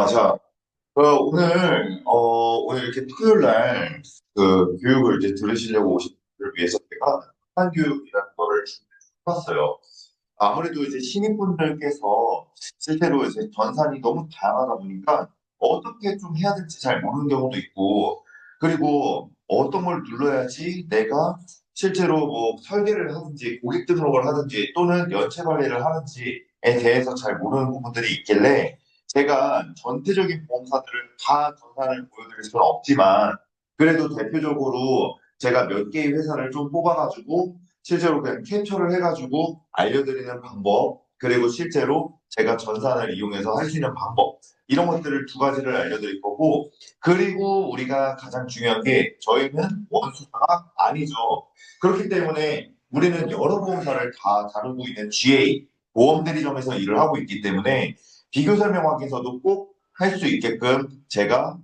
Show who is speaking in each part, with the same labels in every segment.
Speaker 1: 자, 오늘 이렇게 토요일 날, 교육을 이제 들으시려고 오신 분들을 위해서 제가 교육이라는 거를 준비해봤어요. 아무래도 이제 신입분들께서 실제로 이제 전산이 너무 다양하다 보니까 어떻게 좀 해야 될지 잘 모르는 경우도 있고, 그리고 어떤 걸 눌러야지 내가 실제로 뭐 설계를 하든지 고객 등록을 하든지 또는 연체 관리를 하는지에 대해서 잘 모르는 부분들이 있길래 제가 전체적인 보험사들을 다 전산을 보여드릴 수는 없지만 그래도 대표적으로 제가 몇 개의 회사를 좀 뽑아가지고 실제로 그냥 캡처를 해가지고 알려드리는 방법, 그리고 실제로 제가 전산을 이용해서 할 수 있는 방법, 이런 것들을 두 가지를 알려드릴 거고, 그리고 우리가 가장 중요한 게 저희는 원수사가 아니죠. 그렇기 때문에 우리는 여러 보험사를 다 다루고 있는 GA, 보험 대리점에서 일을 하고 있기 때문에 비교 설명하기에서도 꼭 할 수 있게끔 제가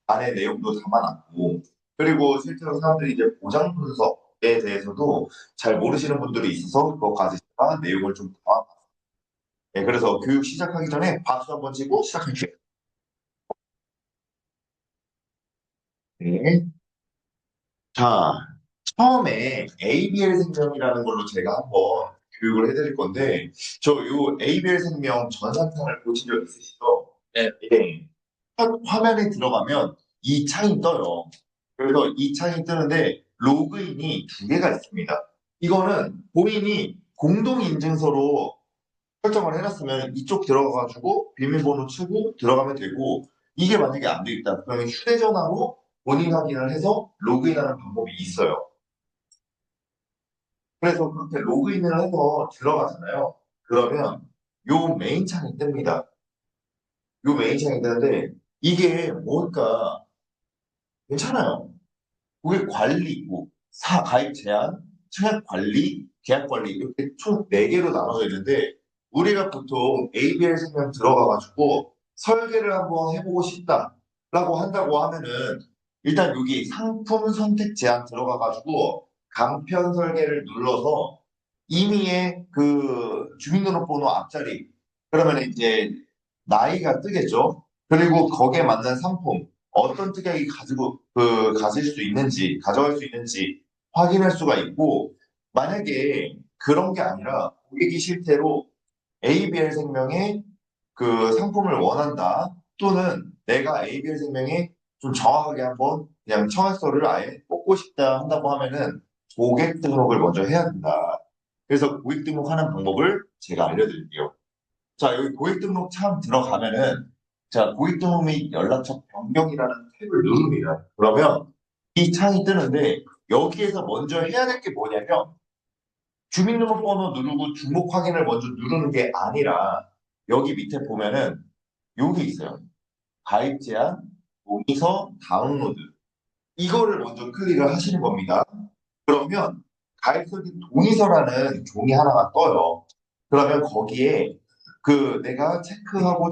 Speaker 1: 안에 내용도 담아놨고, 그리고 실제로 사람들이 이제 보장 분석에 대해서도 잘 모르시는 분들이 있어서 그것까지 제가 내용을 좀 담아봤어요. 네, 그래서 교육 시작하기 전에 박수 한번 치고 시작할게요. 네. 자, 처음에 ABL 생명이라는 걸로 제가 한번 교육을 해드릴 건데, 요 ABL 생명 전산상을 보신 적 있으시죠? 네. 네. 첫 화면에 들어가면 이 창이 떠요. 그래서 이 창이 뜨는데 로그인이 두 개가 있습니다. 이거는 본인이 공동인증서로 설정을 해놨으면 이쪽 들어가가지고 비밀번호 치고 들어가면 되고, 이게 만약에 안 돼 있다. 그러면 휴대전화로 본인 확인을 해서 로그인하는 방법이 있어요. 그래서 그렇게 로그인을 해서 들어가잖아요. 그러면 요 메인 창이 뜹니다. 요 메인 창이 뜨는데 이게 뭘까 괜찮아요. 고객 관리, 뭐, 가입 제한, 청약 관리, 계약 관리, 이렇게 총 4개로 나눠져 있는데, 우리가 보통 ABL 생명 들어가가지고 설계를 한번 해보고 싶다라고 한다고 하면은, 일단 여기 상품 선택 제한 들어가가지고 간편 설계를 눌러서 임의의 그 주민등록번호 앞자리, 그러면 이제 나이가 뜨겠죠. 그리고 거기에 맞는 상품, 어떤 특약이 가질 수 있는지, 가져갈 수 있는지 확인할 수가 있고, 만약에 그런 게 아니라 고객이 실제로 ABL 생명의 그 상품을 원한다, 또는 내가 ABL 생명에 좀 정확하게 한번 그냥 청약서를 아예 뽑고 싶다 한다고 하면은 고객 등록을 먼저 해야 된다. 그래서 고객 등록하는 방법을 제가 알려드릴게요. 자, 여기 고객 등록 창 들어가면은, 자, 고객 등록 및 연락처 변경이라는 탭을 누릅니다. 그러면 이 창이 뜨는데, 여기에서 먼저 해야 될 게 뭐냐면, 주민등록번호 누르고 주목 확인을 먼저 누르는 게 아니라, 여기 밑에 보면은, 여기 있어요. 가입 제한, 동의서 다운로드. 이거를 먼저 클릭을 하시는 겁니다. 그러면 가입설계 동의서라는 종이 하나가 떠요. 그러면 거기에 내가 체크하고 또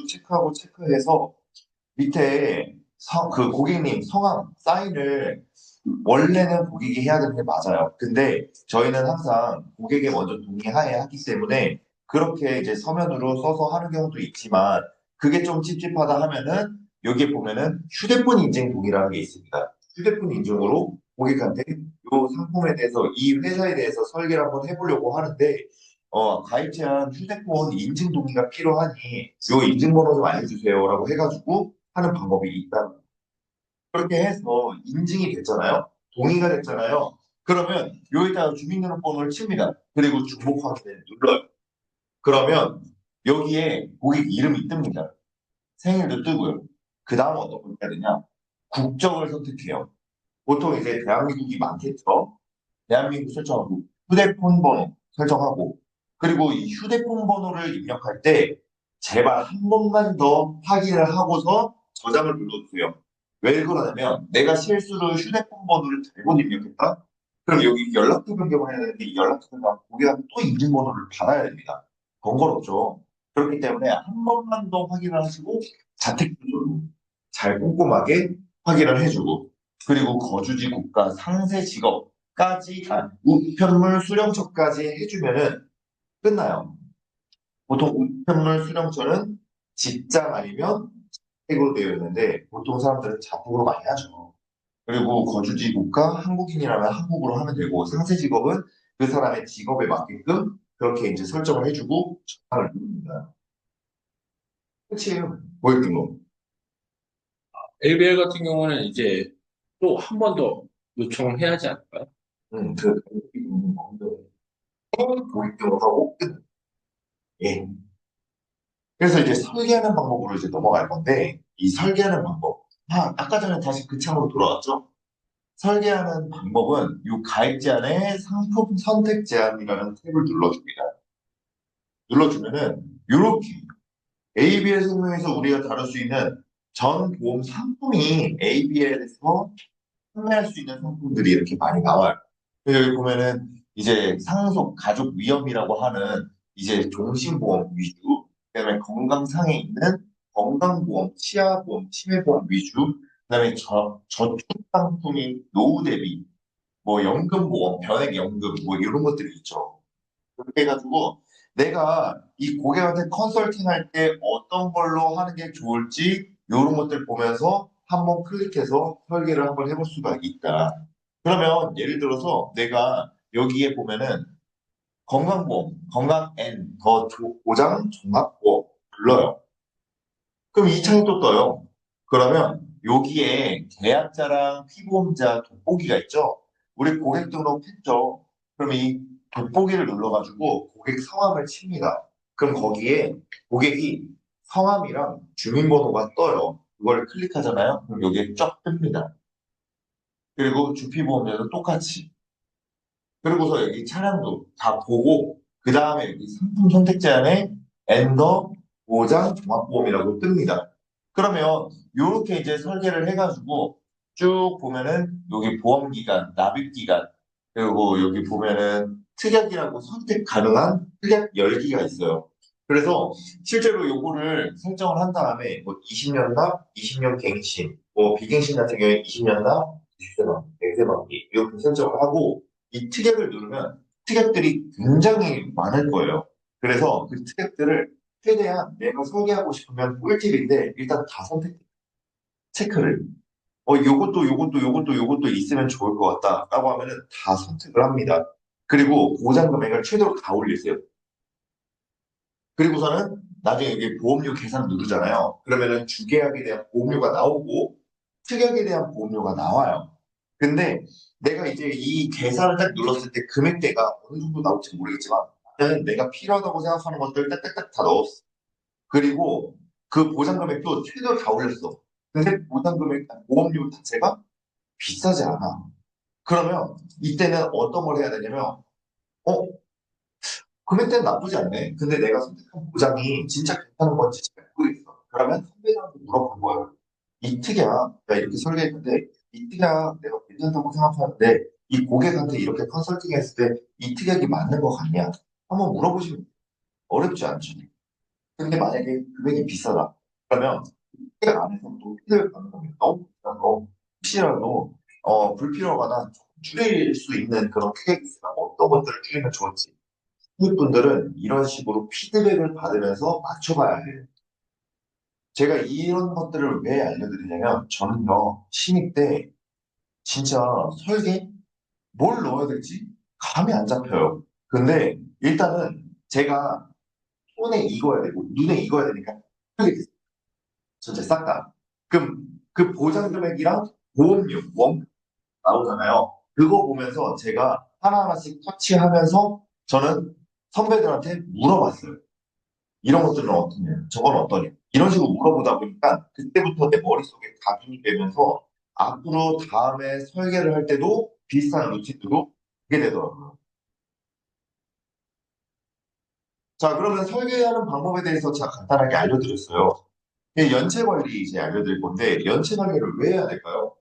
Speaker 1: 체크하고 체크해서 밑에 고객님 성함 사인을 원래는 고객이 해야 되는 게 맞아요. 근데 저희는 항상 고객이 먼저 동의하에 하기 때문에 그렇게 이제 서면으로 써서 하는 경우도 있지만, 그게 좀 찝찝하다 하면은 여기에 보면은 휴대폰 인증 동의라는 게 있습니다. 휴대폰 인증으로 고객한테 이 상품에 대해서 이 회사에 대해서 설계를 한번 해보려고 하는데, 가입 제한 휴대폰 인증 동의가 필요하니 요 인증번호 좀 알려주세요라고 해가지고 하는 방법이 있다. 그렇게 해서 인증이 됐잖아요. 동의가 됐잖아요. 그러면 여기다가 주민등록번호를 칩니다. 그리고 주목 확인을 눌러요. 그러면 여기에 고객 이름이 뜹니다. 생일도 뜨고요. 그 다음 어떻게 해야 되냐? 국적을 선택해요. 보통 이제 대한민국이 많겠죠. 대한민국 설정하고 휴대폰 번호 설정하고, 그리고 이 휴대폰 번호를 입력할 때 제발 한 번만 더 확인을 하고서 저장을 눌러주세요. 왜 그러냐면 내가 실수로 휴대폰 번호를 잘못 입력했다? 그럼 여기 연락처 변경을 해야 되는데 이 연락처 변경 고객한테 또 인증번호를 받아야 됩니다. 번거롭죠. 그렇기 때문에 한 번만 더 확인을 하시고 자택주소로 잘 꼼꼼하게 확인을 해주고, 그리고 거주지 국가 상세 직업 까지, 우편물 수령처까지 해주면은 끝나요. 보통 우편물 수령처는 직장 아니면 자택으로 되어 있는데 보통 사람들은 자택으로 많이 하죠. 그리고 거주지 국가 한국인이라면 한국으로 하면 되고 상세 직업은 그 사람의 직업에 맞게끔 그렇게 이제 설정을 해주고 전화를 누릅니다. 끝이에요. 고객등록.
Speaker 2: LBL 같은 경우는 이제 또 한 번 더 요청을 해야 하지 않을까요?
Speaker 1: 그 고객등록 먼저 고객등록하고 끝. 예. 그래서 이제 설계하는 방법으로 이제 넘어갈 건데 이 설계하는 방법. 아까 전에 다시 그 창으로 돌아왔죠? 설계하는 방법은 이 가입 제한에 상품 선택 제한이라는 탭을 눌러줍니다. 눌러주면은 이렇게 ABL 생명에서 우리가 다룰 수 있는 전 보험 상품이 ABL에서 판매할 수 있는 상품들이 이렇게 많이 나와요. 그래서 여기 보면은 이제 상속 가족 위험이라고 하는 이제 종신보험 위주, 그다음에 건강상에 있는 건강보험, 치아보험, 치매보험 위주, 그다음에 저축 상품인 노후 대비, 뭐 연금보험, 변액연금 뭐 이런 것들이 있죠. 그렇게 해가지고 내가 이 고객한테 컨설팅 할 때 어떤 걸로 하는 게 좋을지 이런 것들 보면서 한번 클릭해서 설계를 한번 해볼 수가 있다. 그러면 예를 들어서 내가 여기에 보면은 건강보험, 건강 N 더 보장 종합보험 불러요. 그럼 이 창이 또 떠요. 그러면 여기에 계약자랑 피보험자 돋보기가 있죠. 우리 고객 등록했죠. 그럼 이 돋보기를 눌러가지고 고객 성함을 칩니다. 그럼 거기에 고객이 성함이랑 주민번호가 떠요. 그걸 클릭하잖아요. 그럼 여기에 쫙 뜹니다. 그리고 주피보험자도 똑같이. 그리고서 여기 차량도 다 보고 그 다음에 여기 상품 선택 제한에 엔더 보장 종합보험이라고 뜹니다. 그러면 이렇게 이제 설계를 해가지고 쭉 보면은 여기 보험기간, 납입기간 그리고 여기 보면은 특약이라고 선택 가능한 특약 열기가 있어요. 그래서 실제로 요거를 설정을 한 다음에 뭐 20년 납, 20년 갱신, 뭐 비갱신 같은 경우에 20년 납, 20세 만기, 100세 만기 이렇게 설정을 하고 이 특약을 누르면 특약들이 굉장히 많을 거예요. 그래서 그 특약들을 최대한 내가 설계하고 싶으면 꿀팁인데 일단 다 선택 체크를 요것도 있으면 좋을 것 같다라고 하면은 다 선택을 합니다. 그리고 보장 금액을 최대로 다 올리세요. 그리고서는 나중에 여기 보험료 계산 누르잖아요. 그러면은 주계약에 대한 보험료가 나오고 특약에 대한 보험료가 나와요. 근데 내가 이제 이 계산을 딱 눌렀을 때 금액대가 어느 정도 나올지 모르겠지만 나는 내가 필요하다고 생각하는 것들 딱딱딱 다 넣었어. 그리고 그 보장 금액도 최대로 다 올렸어. 근데 보장 금액, 보험료 자체가 비싸지 않아. 그러면 이때는 어떤 걸 해야 되냐면, 어, 금액대는 나쁘지 않네. 근데 내가 선택한 보장이 진짜 괜찮은 건지 잘 모르겠어. 그러면 선배들한테 물어본 거예요. 이 특약, 내가 이렇게 설계했는데, 이 특약 내가 괜찮다고 생각하는데, 이 고객한테 이렇게 컨설팅 했을 때, 이 특약이 맞는 거 같냐? 한번 물어보시면 어렵지 않죠. 근데 만약에 금액이 비싸다. 그러면 특약 안에서도 피드백 받는 거 너무 비싸서, 혹시라도, 불필요하거나 줄일 수 있는 그런 특약이 있으면 어떤 것들을 줄이면 좋을지. 신입분들은 이런 식으로 피드백을 받으면서 맞춰가야 해요. 제가 이런 것들을 왜 알려드리냐면, 저는요, 신입 때 진짜 설계? 뭘 넣어야 될지 감이 안 잡혀요. 근데 일단은 제가 손에 익어야 되고, 눈에 익어야 되니까, 전체 싹 다. 그럼 그 보장 금액이랑 보험료, 원 나오잖아요. 그거 보면서 제가 하나하나씩 터치하면서 저는 선배들한테 물어봤어요. 이런 것들은 어떠냐, 저건 어떠냐. 이런 식으로 물어보다 보니까 그때부터 내 머릿속에 각인이 되면서 앞으로 다음에 설계를 할 때도 비슷한 루틴으로 하게 되더라고요. 자, 그러면 설계하는 방법에 대해서 제가 간단하게 알려드렸어요. 이제 연체 관리 이제 알려드릴 건데, 연체 관리를 왜 해야 될까요?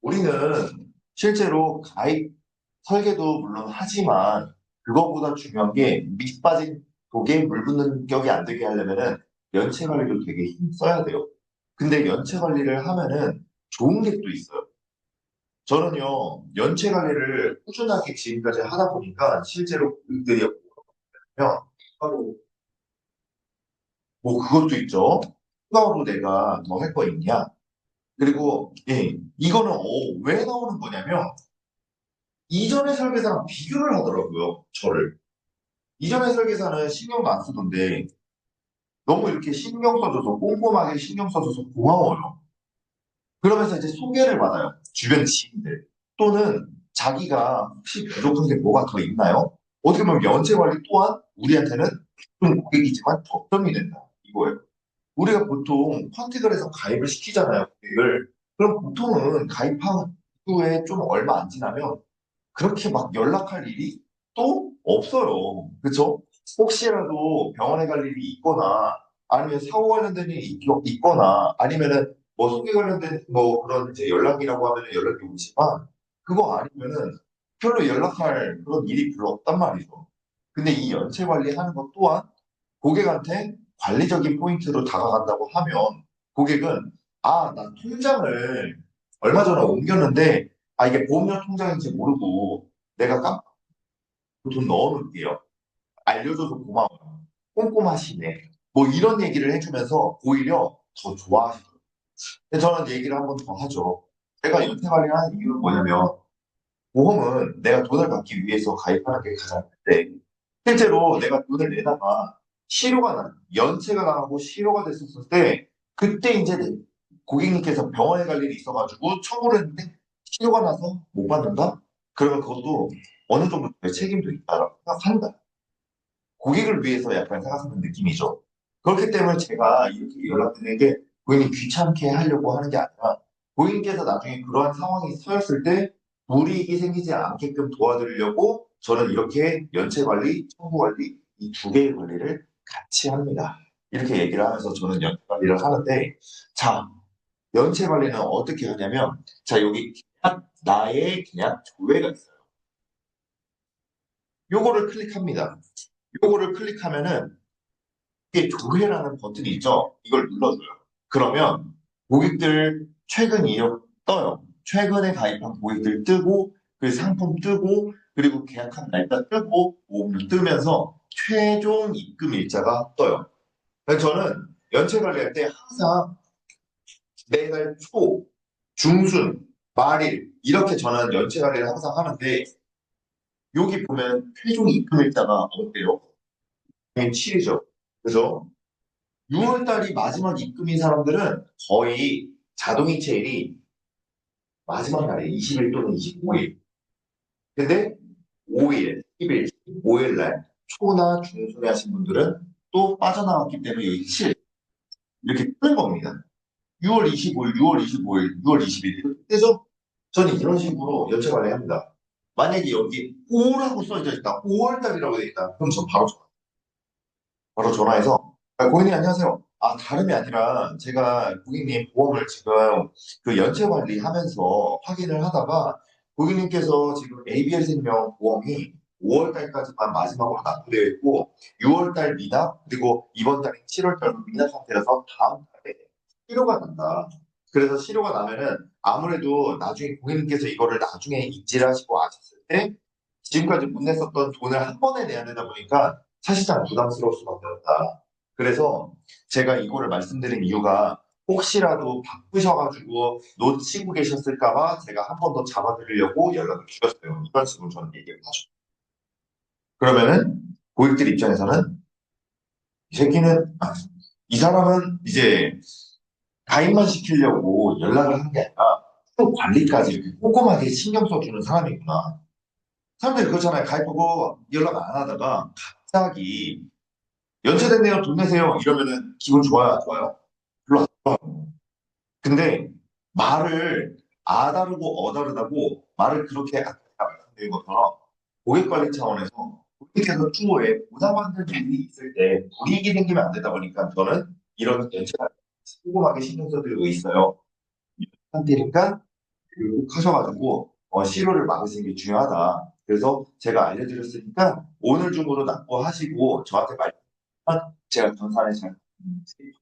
Speaker 1: 우리는 실제로 가입 설계도 물론 하지만 그거보다 중요한 게 밑 빠진 독에 물 붙는 격이 안 되게 하려면은 연체 관리도 되게 힘 써야 돼요. 근데 연체 관리를 하면은 좋은 게 또 있어요. 저는요, 연체 관리를 꾸준하게 지금까지 하다 보니까 실제로 고객들이 뭐냐면 바로 뭐 그것도 있죠. 추가로 내가 더 할 거 있냐? 그리고 예, 이거는 왜 나오는 거냐면 이전의 설계사랑 비교를 하더라고요. 저를. 이전의 설계사는 신경도 안 쓰던데 너무 이렇게 신경 써줘서 꼼꼼하게 신경 써줘서 고마워요. 그러면서 이제 소개를 받아요. 주변 지인들. 또는 자기가 혹시 부족한 게 뭐가 더 있나요? 어떻게 보면 연체 관리 또한 우리한테는 좀 고객이지만 걱정이 된다. 이거예요. 우리가 보통 컨택을 해서 가입을 시키잖아요. 고객을. 그럼 보통은 가입한 후에 좀 얼마 안 지나면 그렇게 막 연락할 일이 또 없어요. 그쵸? 혹시라도 병원에 갈 일이 있거나 아니면 사고 관련된 일이 있거나 아니면은 뭐 소개 관련된 뭐 그런 이제 연락이라고 하면은 연락이 오지만 그거 아니면은 별로 연락할 그런 일이 별로 없단 말이죠. 근데 이 연체 관리하는 것 또한 고객한테 관리적인 포인트로 다가간다고 하면 고객은 아, 나 통장을 얼마 전에 옮겼는데 아, 이게 보험료 통장인지 모르고 내가 깜빡 돈 넣어놓을게요. 알려줘서 고마워요. 꼼꼼하시네. 뭐 이런 얘기를 해주면서 오히려 더 좋아하시더라고요. 근데 저는 얘기를 한 번 더 하죠. 제가 연태 관리를 하는 이유는 뭐냐면 보험은 내가 돈을 받기 위해서 가입하는 게 가장 큰데 실제로 내가 돈을 내다가 연체가 나가고 실효가 됐었을 때 그때 이제 고객님께서 병원에 갈 일이 있어가지고 청구를 했는데 실효가 나서 못 받는다? 그러면 그것도 어느 정도 내 책임도 있다라고 생각한다. 고객을 위해서 약간 생각하는 느낌이죠. 그렇기 때문에 제가 이렇게 연락드리는 게 고객님 귀찮게 하려고 하는 게 아니라 고객님께서 나중에 그러한 상황이 서였을 때 불이익이 생기지 않게끔 도와드리려고 저는 이렇게 연체 관리, 청구 관리 이 두 개의 관리를 같이 합니다. 이렇게 얘기를 하면서 저는 연체 관리를 하는데 자, 연체 관리는 어떻게 하냐면 자, 여기 나의 계약 조회가 있어요. 요거를 클릭합니다. 요거를 클릭하면은 이게 조회라는 버튼이 있죠. 이걸 눌러줘요. 그러면 고객들 최근 이력 떠요. 최근에 가입한 고객들 뜨고 그 상품 뜨고 그리고 계약한 날짜 뜨고 보험료 뜨면서 최종 입금 일자가 떠요. 그래서 저는 연체 관리할 때 항상 매달 초, 중순, 말일 이렇게 저는 연체 관리를 항상 하는데 여기 보면 최종 입금 일자가 어때요? 7이죠. 그래서 6월 달이 마지막 입금인 사람들은 거의 자동이체일이 마지막 날에 20일 또는 25일. 근데 5일, 10일, 15일 날 초나 중순에 하신 분들은 또 빠져나왔기 때문에 여기 7 이렇게 뜨는 겁니다. 6월 25일, 6월 25일, 6월 20일 이렇게 뜨죠? 저는 이런 식으로 연체 관리합니다. 만약에 여기 5라고 써져 있다, 5월 달이라고 되어 있다, 그럼 저 바로 전화해서 고객님 안녕하세요. 아 다름이 아니라 제가 고객님 보험을 지금 그 연체 관리하면서 확인을 하다가 고객님께서 지금 ABL 생명 보험이 5월 달까지만 마지막으로 납부되어 있고 6월 달 미납 그리고 이번 달인 7월 달도 미납 상태라서 다음 달에 실효가 난다. 그래서 실효가 나면은 아무래도 나중에 고객님께서 이거를 나중에 입지를 하시고 아셨을 때 지금까지 못 냈었던 돈을 한 번에 내야 되다 보니까 사실상 부담스러울 수밖에 없다. 그래서 제가 이거를 말씀드린 이유가 혹시라도 바쁘셔가지고 놓치고 계셨을까봐 제가 한 번 더 잡아드리려고 연락을 드렸어요. 이런 식으로 저는 얘기를 하죠. 그러면은 고객들 입장에서는 이 새끼는 이 사람은 이제 가입만 시키려고 연락을 하는 게 아니라 또 관리까지 이렇게 꼼꼼하게 신경 써주는 사람이구나. 사람들이 그렇잖아요. 가입하고 연락 안 하다가 갑자기 연체됐네요. 돈 내세요. 이러면은 기분 좋아요, 안 좋아요? 별로 안 좋아요. 근데 말을 아다르고 어다르다고 말을 그렇게 아까 말씀드린 것처럼 고객 관리 차원에서 고객께서 추후에 부담받는 일이 있을 때 불이익이 생기면 안 되다 보니까 저는 이런 연체가 꼼꼼하게 신경 써드리고 있어요. 상태니까 꼭 하셔가지고 실효를 막으시는 게 중요하다. 그래서 제가 알려드렸으니까 오늘 중으로 납부하시고 저한테 말씀하시면 제가 전산에 잘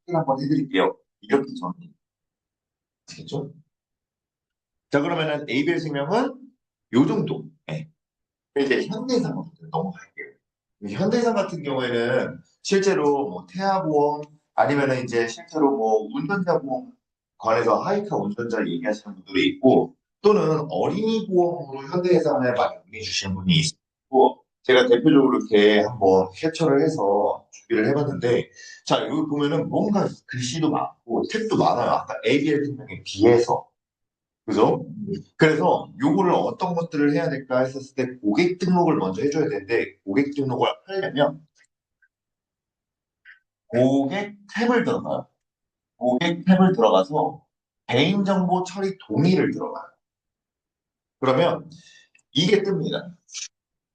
Speaker 1: 확인 한번 해드릴게요. 이렇게 저는 아시겠죠? 자 그러면은 ABL 생명은 요 정도. 네. 이제 현대사로 넘어갈게요. 현대해상 같은 경우에는 실제로 뭐 태아보험 아니면은 이제 실제로 뭐 운전자 보험 관해서 하이카 운전자 얘기하시는 분들이 있고 또는 어린이 보험으로 현대해상을 많이 문의 주시는 분이 있고 제가 대표적으로 이렇게 한번 캡처를 해서 준비를 해봤는데 자 여기 보면은 뭔가 글씨도 많고 책도 많아요. 아까 ABL 생명에 비해서 그죠? 그래서 요거를 어떤 것들을 해야 될까 했었을 때 고객 등록을 먼저 해줘야 되는데 고객 등록을 하려면 고객 탭을 들어가요. 고객 탭을 들어가서 개인정보 처리 동의를 들어가요. 그러면 이게 뜹니다.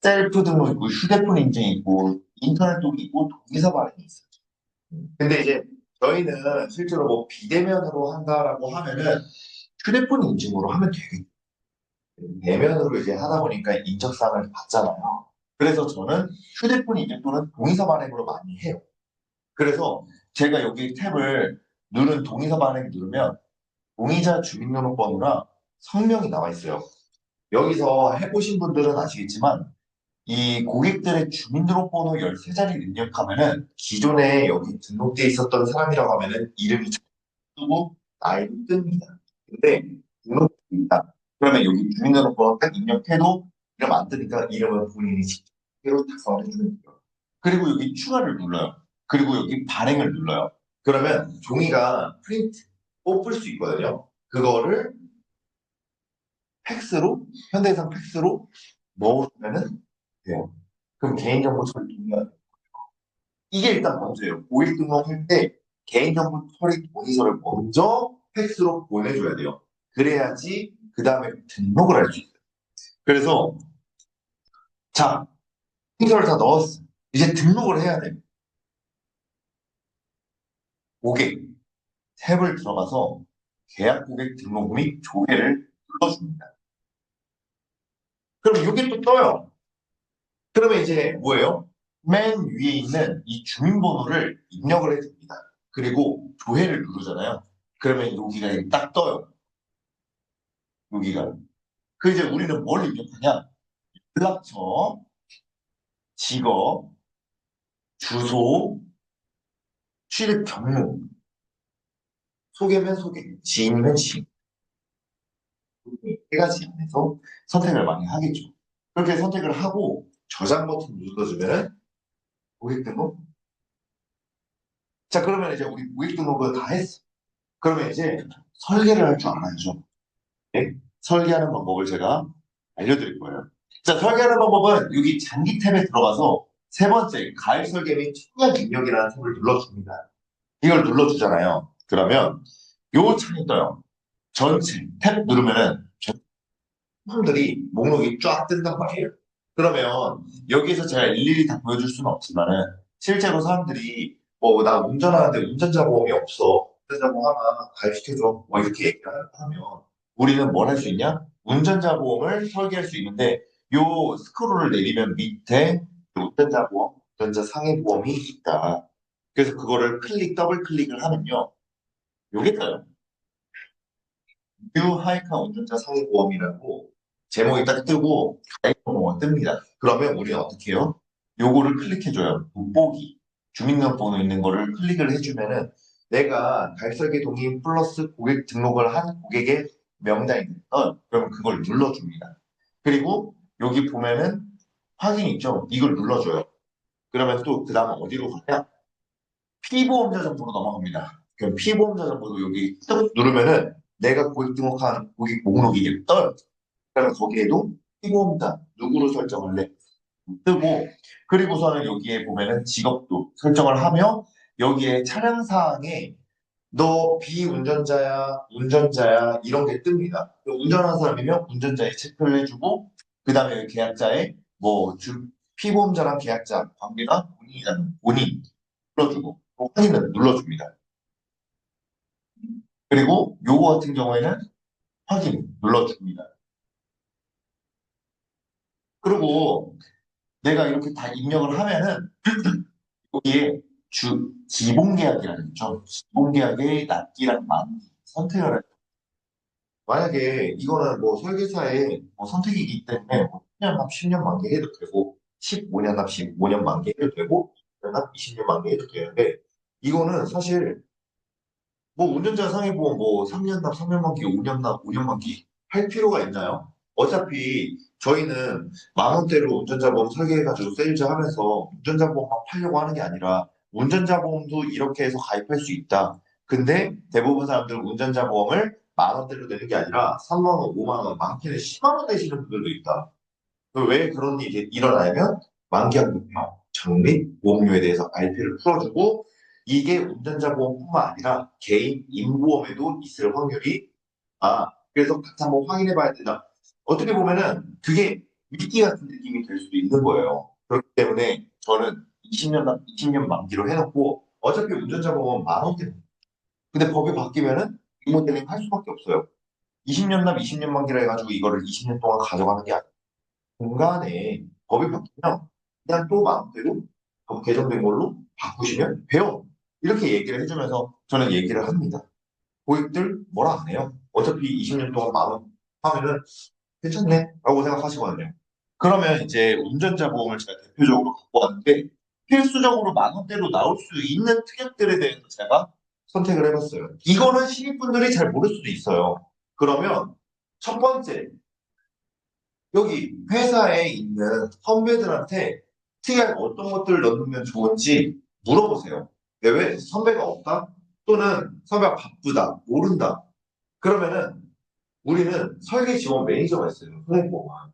Speaker 1: 셀프 등록 있고 휴대폰 인증이 있고 인터넷 동의 있고 동의서 발행이 있어요. 근데 이제 저희는 실제로 뭐 비대면으로 한다라고 하면은 휴대폰 인증으로 하면 되겠죠. 대면으로 이제 하다 보니까 인적사항을 받잖아요. 그래서 저는 휴대폰 인증 또는 동의서 발행으로 많이 해요. 그래서 제가 여기 탭을 동의서 발행 누르면 동의자 주민등록번호랑 성명이 나와 있어요. 여기서 해보신 분들은 아시겠지만 이 고객들의 주민등록번호 13자리를 입력하면은 기존에 여기 등록돼 있었던 사람이라고 하면은 이름이 뜨고 나이도 뜹니다. 근데 등록돼 있다. 그러면 여기 주민등록번호 딱 입력해도 이름 안 뜨니까 이름은 본인이 직접으로 작성을 해주면 돼요. 그리고 여기 추가를 눌러요. 그리고 여기 발행을 눌러요. 그러면 종이가 프린트 뽑을 수 있거든요. 그거를 팩스로 현대해상 팩스로 넣어주면은 돼요. 그럼 개인정보 처리 동의가 이게 일단 먼저예요. 고객 등록할 때 개인정보 처리 동의서를 먼저 팩스로 보내줘야 돼요. 그래야지 그 다음에 등록을 할 수 있어요. 그래서 자 동의서를 다 넣었어. 이제 등록을 해야 돼요. 고객 탭을 들어가서 계약 고객 등록 및 조회를 눌러줍니다. 그럼 이게 또 떠요. 그러면 이제 뭐예요? 맨 위에 있는 이 주민번호를 입력을 해줍니다. 그리고 조회를 누르잖아요. 그러면 여기가 이렇게 딱 떠요. 여기가. 그 이제 우리는 뭘 입력하냐? 연락처, 직업, 주소, 취득 경로, 소개면 소개, 지인이면 지인. 세 가지 안에서 선택을 많이 하겠죠. 그렇게 선택을 하고 저장 버튼 눌러주면은 고객 등록. 자, 그러면 이제 우리 고객 등록을 다 했어. 그러면 이제 설계를 할 줄 알아야죠. 네? 설계하는 방법을 제가 알려드릴 거예요. 자, 설계하는 방법은 여기 장기 탭에 들어가서 세 번째, 가입 설계 및 청약 입력이라는 탭을 눌러줍니다. 이걸 눌러주잖아요. 그러면 요 창이 떠요. 전체 탭 누르면은 사람들이 목록이 쫙 뜬단 말이에요. 그러면 여기서 제가 일일이 다 보여줄 수는 없지만은 실제로 사람들이 뭐 나 운전하는데 운전자 보험이 없어. 운전자 보험 하나 가입시켜줘. 뭐 이렇게 얘기를 하면 우리는 뭘 할 수 있냐? 운전자 보험을 설계할 수 있는데 요 스크롤을 내리면 밑에 운전자 보험, 운전자 상해 보험이 있다. 그래서 그거를 더블 클릭을 하면요. 요게 떠요. 뉴 하이카 운전자 상해보험이라고 제목이 딱 뜨고 가입번호가 뜹니다. 그러면 우리는 어떻게 해요? 요거를 클릭해줘요. 돋보기. 주민등록번호 있는 거를 클릭을 해주면은 내가 가입설계 동의 플러스 고객 등록을 한 고객의 명단이 됐던 그러면 그걸 눌러줍니다. 그리고 여기 보면은 확인 있죠? 이걸 눌러줘요. 그러면 또 그 다음에 어디로 가냐? 피보험자 정보로 넘어갑니다. 그럼 피보험자 정보도 여기 딱 누르면은 내가 고객 등록한 고객 목록이 이렇게 떠요. 그러면 거기에도 피보험자 누구로 설정할래? 뜨고 그리고서는 여기에 보면은 직업도 설정을 하며 여기에 차량 사항에 너 비운전자야, 운전자야 이런 게 뜹니다. 운전하는 사람이면 운전자에 체크를 해주고 그 다음에 계약자의 피보험자랑 계약자 관계가 본인이라는 본인 눌러주고 또 확인을 눌러줍니다. 그리고 요거 같은 경우에는 확인 눌러줍니다. 그리고 내가 이렇게 다 입력을 하면은 여기에 기본 계약이라는 게 있죠. 기본 계약의 납기랑 만기 선택을 해요. 만약에 이거는 뭐 설계사의 뭐 선택이기 때문에 뭐 10년 만기 해도 되고 15년 납 15년 만기 해도 되고 20년 납 20년 만기 해도 되는데 이거는 사실 뭐 운전자 상해보험 뭐 3년 납 3년 만기 5년 납 5년 만기 할 필요가 있나요? 어차피 저희는 만 원대로 운전자 보험 설계해가지고 세일즈 하면서 운전자 보험만 팔려고 하는 게 아니라 운전자 보험도 이렇게 해서 가입할 수 있다. 근데 대부분 사람들 운전자 보험을 만 원대로 내는 게 아니라 3만 원, 5만 원, 많게는 10만 원 내시는 분들도 있다. 왜 그런 일이 일어나냐면 만기한부병, 장립, 보험료에 대해서 RP를 풀어주고 이게 운전자 보험뿐만 아니라 개인 임보험에도 있을 확률이 그래서 같이 한번 확인해 봐야 된다. 어떻게 보면은 그게 미끼 같은 느낌이 될 수도 있는 거예요. 그렇기 때문에 저는 20년 만기로 해놓고 어차피 운전자 보험은 만 원대. 근데 법이 바뀌면은 리모델링 할 수밖에 없어요. 20년 납 20년 만기라 해가지고 이거를 20년 동안 가져가는 게 아니에요. 중간에 법이 바뀌면 그냥 또 마음대로 법 개정된 걸로 바꾸시면 돼요. 이렇게 얘기를 해주면서 저는 얘기를 합니다. 고객들 뭐라 안 해요. 어차피 20년 동안 마음 하면은 괜찮네 라고 생각하시거든요. 그러면 이제 운전자 보험을 제가 대표적으로 갖고 왔는데 필수적으로 만 원대로 나올 수 있는 특약들에 대해서 제가 선택을 해봤어요. 이거는 시민분들이 잘 모를 수도 있어요. 그러면 첫 번째, 여기 회사에 있는 선배들한테 특이한 어떤 것들을 넣으면 좋은지 물어보세요. 왜 선배가 없다? 또는 선배가 바쁘다, 모른다. 그러면은 우리는 설계 지원 매니저가 있어요. 선행보만.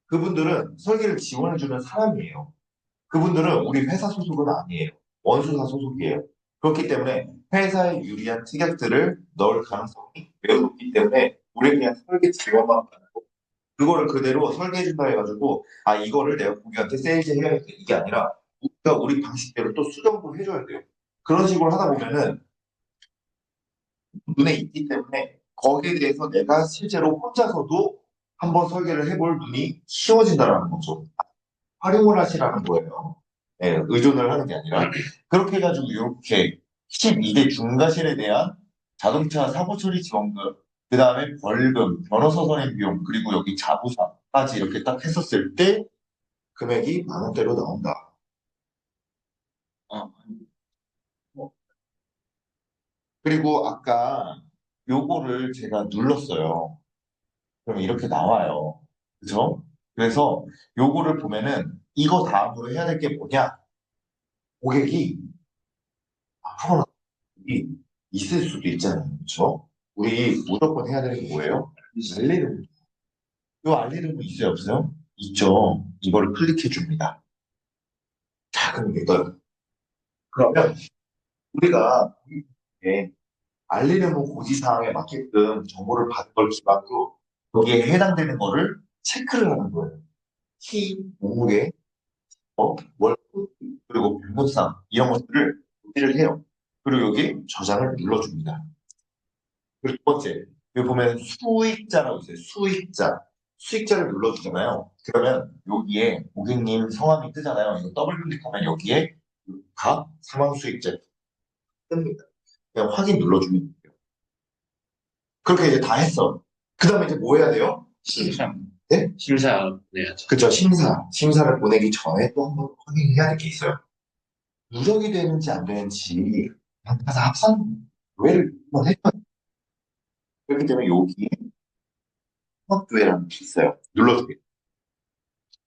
Speaker 1: 그분들은 설계를 지원해주는 사람이에요. 그분들은 우리 회사 소속은 아니에요. 원수사 소속이에요. 그렇기 때문에 회사에 유리한 특약들을 넣을 가능성이 매우 높기 때문에 우리는 그냥 설계 지원만 받는 거. 그거를 그대로 설계해준다 해가지고 이거를 내가 고객한테 세일즈 해야겠다 이게 아니라 우리가 우리 방식대로 또 수정도 해줘야 돼요. 그런 식으로 하다 보면은 눈에 있기 때문에 거기에 대해서 내가 실제로 혼자서도 한번 설계를 해볼 눈이 쉬워진다라는 거죠. 활용을 하시라는 거예요. 예, 의존을 하는 게 아니라. 그렇게 해가지고 이렇게 12대 중과실에 대한 자동차 사고 처리 지원금, 그 다음에 벌금, 변호사 선임 비용, 그리고 여기 자부사까지 이렇게 딱 했었을 때 금액이 만 원대로 나온다.
Speaker 2: 어, 뭐,
Speaker 1: 그리고 아까 요거를 제가 눌렀어요. 그럼 이렇게 나와요. 그죠? 그래서 요거를 보면은 이거 다음으로 해야 될 게 뭐냐? 고객이 앞으로 이 있을 수도 있잖아요. 그렇죠? 우리 무조건 해야 되는 게 뭐예요? 알리름. 요 알리름은 있어요, 없어요? 있죠. 이거를 클릭해 줍니다. 자, 그럼 이게 떠요. 그러면 우리가 이렇게 알리름 고지사항에 맞게끔 정보를 받은 걸 기반으로 거기에 해당되는 거를 체크를 하는 거예요. 키, 몸무게, 월급, 그리고 변호사 이런 것들을 표기를 해요. 그리고 여기 저장을 눌러줍니다. 그리고 두 번째, 여기 보면 수익자라고 있어요. 수익자. 수익자를 눌러주잖아요. 그러면 여기에 고객님 성함이 뜨잖아요. 이거 더블 클릭하면 여기에 각 사망 수익자 뜹니다. 그냥 확인 눌러주면 돼요. 그렇게 이제 다 했어. 그 다음에 이제 뭐 해야 돼요?
Speaker 2: 심사,
Speaker 1: 네?
Speaker 2: 심사 내야죠.
Speaker 1: 그쵸. 심사. 심사를 보내기 전에 또 한 번 확인해야 될 게 있어요. 누적이 되는지 안 되는지 그냥 가서 합산 조회를 한번 해요. 그렇기 때문에 여기 합산조회라는 게 있어요. 눌러주세요.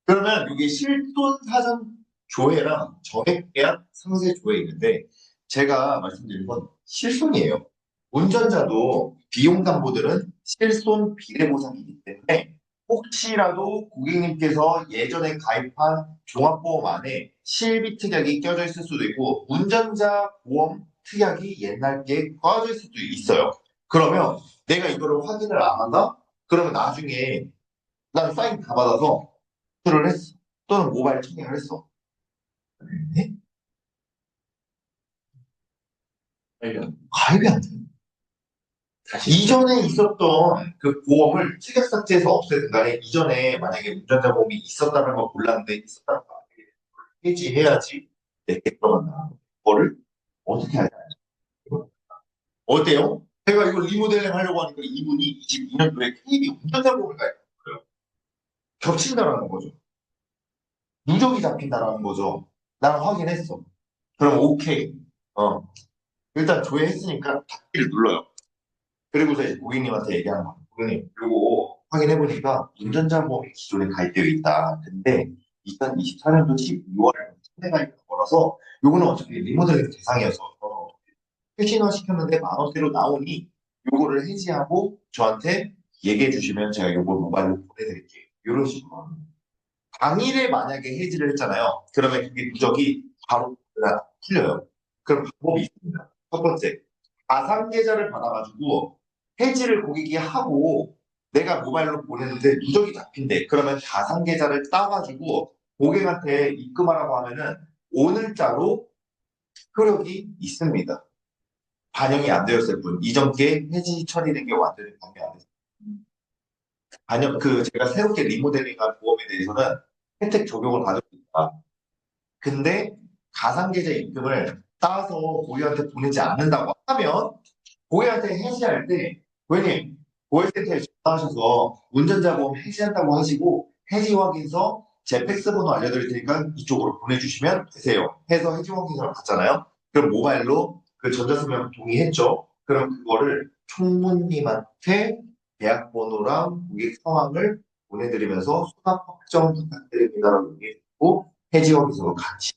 Speaker 1: 그러면 이게 실손 사전 조회랑 정액 계약 상세 조회 있는데 제가 말씀드린 건 실손이에요. 운전자도 비용담보들은 실손 비례보상이기 때문에 혹시라도 고객님께서 예전에 가입한 종합보험 안에 실비 특약이 껴져 있을 수도 있고 운전자 보험 특약이 옛날 게 껴져 있을 수도 있어요. 그러면 내가 이거를 확인을 안 한다? 그러면 나중에 난 사인 다 받아서 를 했어. 또는 모바일 청약을 했어. 네? 가입이 안 돼.
Speaker 2: 다시,
Speaker 1: 이전에 있었던 그 보험을 취약 삭제해서 없애든 간에 이전에 만약에 운전자 보험이 있었다는 걸 몰랐는데 있었다는 걸 해지해야지 내게 들어간다. 그거를 어떻게 하냐. 어때요? 제가 이거 리모델링 하려고 하니까 이분이 22년도에 KB 운전자 보험을 가입했어요. 겹친다라는 거죠. 누적이 잡힌다라는 거죠. 나는 확인했어. 그럼 오케이. 어, 일단 조회했으니까 닫기를 눌러요. 그리고서 이제 고객님한테 얘기하는 거예요. 고객님, 요거 확인해보니까 운전자 보험이 기존에 가입되어 있다. 근데 2024년도 12월에 최대 가입한 거라서 요거는 어차피 리모델링 대상이어서 회신화 시켰는데 만 원대로 나오니 요거를 해지하고 저한테 얘기해 주시면 제가 요걸 모바일로 보내드릴게요. 이런 식으로. 당일에 만약에 해지를 했잖아요. 그러면 그게 누적이 바로 그날 풀려요. 그럼 방법이 있습니다. 첫 번째, 가상 계좌를 받아가지고 해지를 고객이 하고 내가 모바일로 보내는데 누적이 잡힌대. 그러면 가상 계좌를 따가지고 고객한테 입금하라고 하면은 오늘자로 효력이 있습니다. 반영이 안 되었을 뿐. 이전기에 해지 처리된 게 완전히 반영이 안 됐어요. 제가 새롭게 리모델링한 보험에 대해서는 혜택 적용을 받을 수 있다. 근데 가상계좌 입금을 따서 고객한테 보내지 않는다고 하면 고객한테 해지할 때 고객님 고객센터에 전화하셔서 운전자 보험 해지한다고 하시고 해지 확인서 제 팩스 번호 알려드릴 테니까 이쪽으로 보내주시면 되세요. 해서 해지 확인서를 받잖아요. 그럼 모바일로 그 전자서명 동의했죠. 그럼 그거를 총무님한테 계약번호랑 고객 상황을 보내드리면서 수납 확정 부탁드립니다라고 얘기했고 해지 확인서로 같이